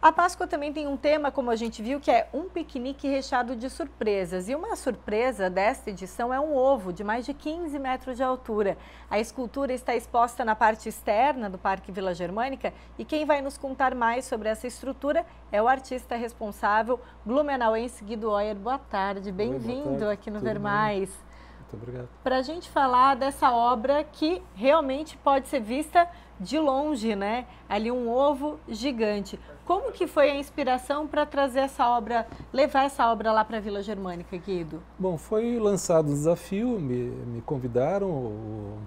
A Páscoa também tem um tema, como a gente viu, que é um piquenique recheado de surpresas. E uma surpresa desta edição é um ovo de mais de 15 metros de altura. A escultura está exposta na parte externa do Parque Vila Germânica e quem vai nos contar mais sobre essa estrutura é o artista responsável, blumenauense Guido Oyer. Boa tarde, bem-vindo aqui no Ver Mais. Muito obrigado. Para a gente falar dessa obra que realmente pode ser vista de longe, né? Ali um ovo gigante. Como que foi a inspiração para trazer essa obra, levar essa obra lá para a Vila Germânica, Guido? Bom, foi lançado um desafio, me convidaram, o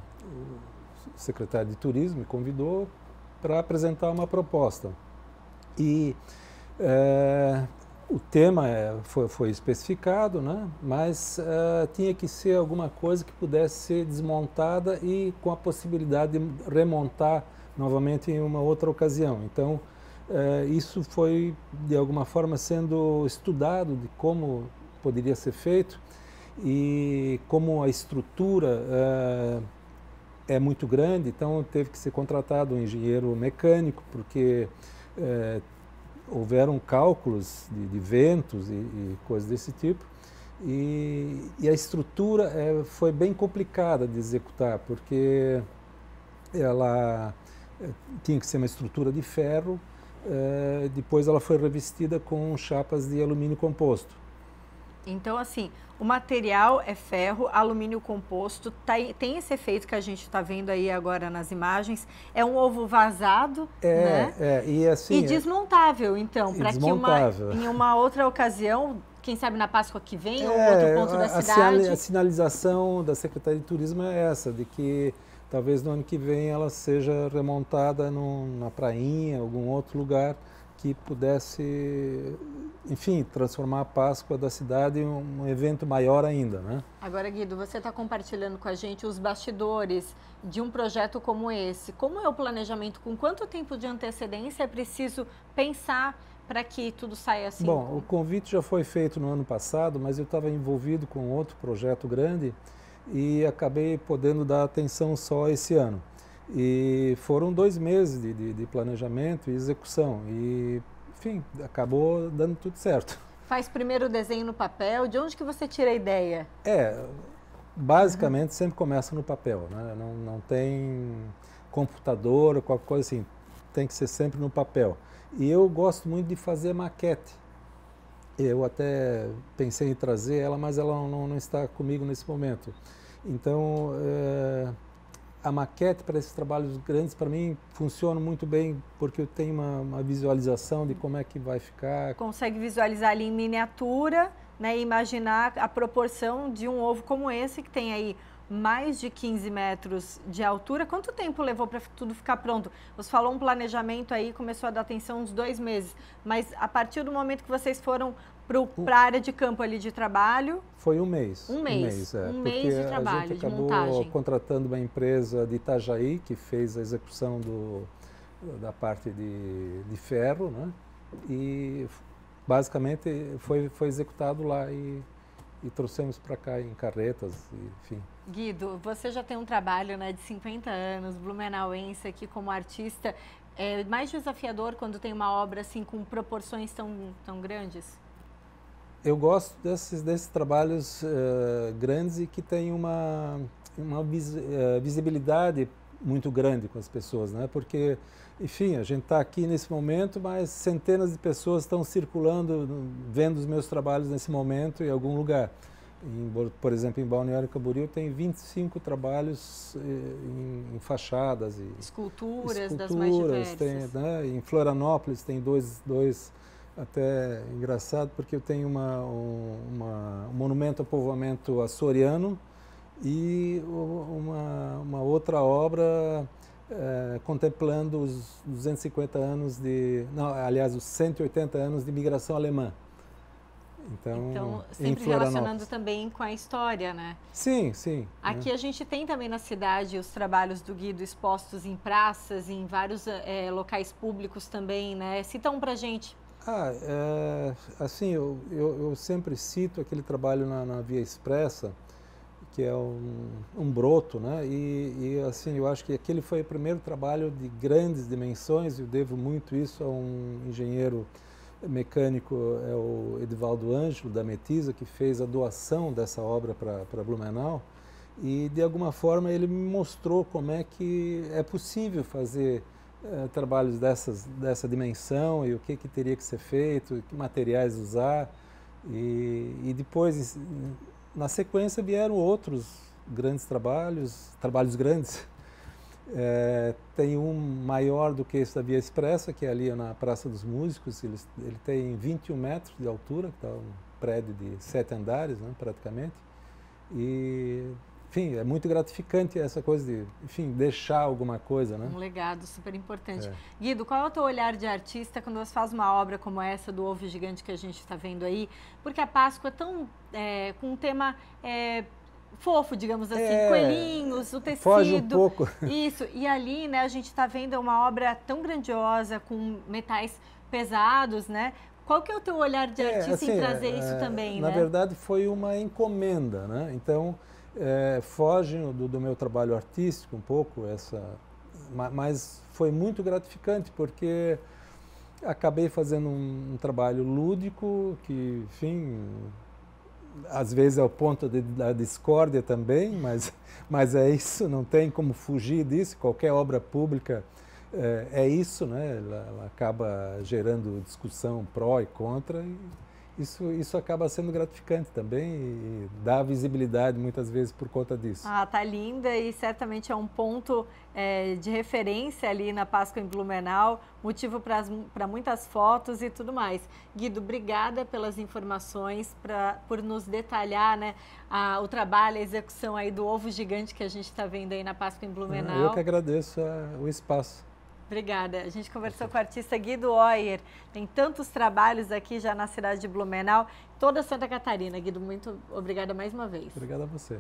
secretário de Turismo me convidou para apresentar uma proposta. E o tema foi especificado, né? Mas tinha que ser alguma coisa que pudesse ser desmontada e com a possibilidade de remontar novamente em uma outra ocasião. Então, isso foi, de alguma forma, sendo estudado de como poderia ser feito e como a estrutura é muito grande, então teve que ser contratado um engenheiro mecânico, porque houveram cálculos de ventos e coisas desse tipo, e a estrutura foi bem complicada de executar, porque ela tinha que ser uma estrutura de ferro, depois ela foi revestida com chapas de alumínio composto. Então, assim, o material é ferro, alumínio composto, tem esse efeito que a gente está vendo aí agora nas imagens, é um ovo vazado, né? E assim... E desmontável, então, para que desmontável. em uma outra ocasião, quem sabe na Páscoa que vem, ou outro ponto da cidade... A sinalização da Secretaria de Turismo é essa, de que talvez no ano que vem ela seja remontada na prainha, algum outro lugar que pudesse, enfim, transformar a Páscoa da cidade em um evento maior ainda, né? Agora, Guido, você está compartilhando com a gente os bastidores de um projeto como esse. Como é o planejamento? Com quanto tempo de antecedência é preciso pensar para que tudo saia assim? Bom, o convite já foi feito no ano passado, mas eu estava envolvido com outro projeto grande e acabei podendo dar atenção só esse ano. E foram 2 meses de planejamento e execução e, enfim, acabou dando tudo certo. Faz primeiro o desenho no papel, de onde que você tira a ideia? Basicamente sempre começa no papel, né? Não tem computador ou qualquer coisa assim, tem que ser sempre no papel. E eu gosto muito de fazer maquete. Eu até pensei em trazer ela, mas ela não está comigo nesse momento. Então, a maquete para esses trabalhos grandes, para mim, funciona muito bem, porque eu tenho uma visualização de como é que vai ficar. Consegue visualizar ali em miniatura, né, e imaginar a proporção de um ovo como esse, que tem aí mais de 15 metros de altura. Quanto tempo levou para tudo ficar pronto? Você falou um planejamento aí, começou a dar atenção uns 2 meses, mas a partir do momento que vocês foram para a área de campo ali de trabalho... Foi um mês. Um mês de trabalho, a gente de acabou montagem. Contratando uma empresa de Itajaí, que fez a execução da parte de ferro, né? E basicamente foi executado lá e trouxemos para cá em carretas, enfim. Guido, você já tem um trabalho, né, de 50 anos, blumenauense aqui como artista. É mais desafiador quando tem uma obra assim com proporções tão grandes? Eu gosto desses trabalhos grandes e que têm uma visibilidade muito grande com as pessoas, né? Porque, enfim, a gente está aqui nesse momento, mas centenas de pessoas estão circulando, vendo os meus trabalhos nesse momento em algum lugar. Por exemplo, em Balneário Camboriú tem 25 trabalhos em fachadas e esculturas das mais diversas. Tem, né? Em Florianópolis tem dois até engraçado, porque eu tenho um monumento ao povoamento açoriano e uma outra obra contemplando os 250 anos os 180 anos de imigração alemã. Então sempre relacionando também com a história, né? Sim, sim. Aqui a gente tem também na cidade os trabalhos do Guido expostos em praças, em vários locais públicos também, né? Cita um pra gente. Assim, eu sempre cito aquele trabalho na Via Expressa, que é um broto, né? E assim, eu acho que aquele foi o primeiro trabalho de grandes dimensões, eu devo muito isso a um engenheiro mecânico, é o Edivaldo Ângelo, da Metisa, que fez a doação dessa obra para Blumenau, e de alguma forma ele me mostrou como é que é possível fazer trabalhos dessa dimensão e o que teria que ser feito, que materiais usar, e depois, na sequência, vieram outros grandes trabalhos grandes. Tem um maior do que esse da Via Expressa, que é ali na Praça dos Músicos, ele tem 21 metros de altura, que está um prédio de 7 andares, né, praticamente, e, enfim, é muito gratificante essa coisa de, enfim, deixar alguma coisa, né? Um legado super importante. Guido, qual é o teu olhar de artista quando você faz uma obra como essa do ovo gigante que a gente está vendo aí? Porque a Páscoa é tão, com um tema fofo, digamos assim, coelhinhos, o tecido. Foge um pouco. Isso, e ali, né, a gente está vendo uma obra tão grandiosa, com metais pesados, né? Qual que é o teu olhar de artista assim, em trazer isso também, na né? verdade, foi uma encomenda, né? Então, foge do meu trabalho artístico um pouco, mas foi muito gratificante, porque acabei fazendo um trabalho lúdico, que, enfim, às vezes é o ponto da discórdia também, mas é isso, não tem como fugir disso. Qualquer obra pública é isso, né? Ela acaba gerando discussão pró e contra, e isso acaba sendo gratificante também e dá visibilidade muitas vezes por conta disso. Ah, tá linda e certamente é um ponto de referência ali na Páscoa em Blumenau, motivo para muitas fotos e tudo mais. Guido, obrigada pelas informações, por nos detalhar, né, o trabalho, a execução aí do ovo gigante que a gente está vendo aí na Páscoa em Blumenau. Eu que agradeço o espaço. Obrigada. A gente conversou com o artista Guido Oyer. Tem tantos trabalhos aqui já na cidade de Blumenau, toda Santa Catarina. Guido, muito obrigada mais uma vez. Obrigado a você.